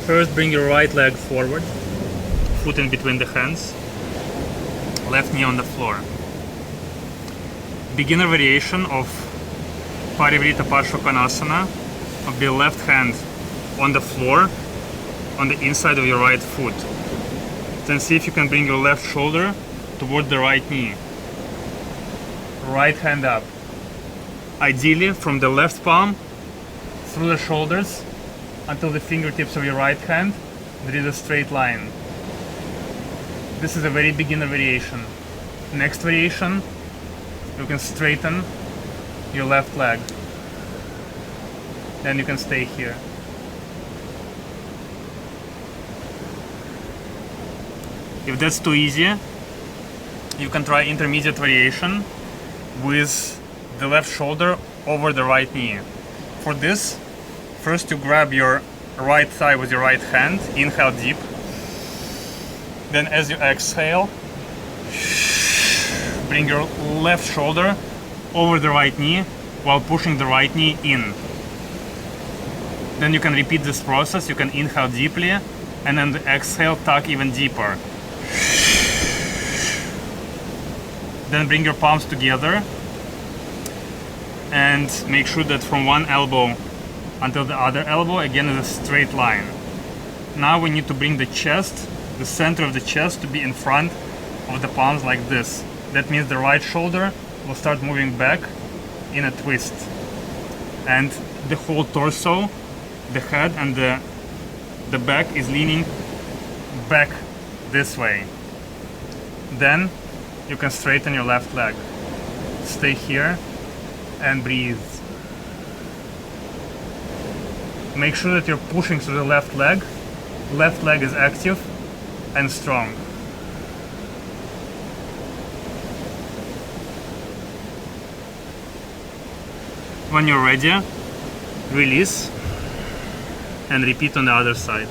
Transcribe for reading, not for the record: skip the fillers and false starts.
First, bring your right leg forward, foot in between the hands, left knee on the floor. Beginner variation of Parivrita Parshvakonasana of the left hand on the floor, on the inside of your right foot. Then see if you can bring your left shoulder toward the right knee. Right hand up. Ideally from the left palm through the shoulders until the fingertips of your right hand, there is a straight line. This is a very beginner variation. Next variation, you can straighten your left leg. Then you can stay here. If that's too easy, you can try intermediate variation with the left shoulder over the right knee. For this, first you grab your right thigh with your right hand, inhale deep. Then as you exhale, bring your left shoulder over the right knee while pushing the right knee in. Then you can repeat this process. You can inhale deeply and then exhale, tuck even deeper. Then bring your palms together and make sure that from one elbow until the other elbow again is a straight line. Now we need to bring the chest, the center of the chest, to be in front of the palms like this. That means the right shoulder will start moving back in a twist, and the whole torso, the head and the back is leaning back this way. Then you can straighten your left leg. Stay here and breathe. Make sure that you're pushing through the left leg. Left leg is active and strong. When you're ready, release and repeat on the other side.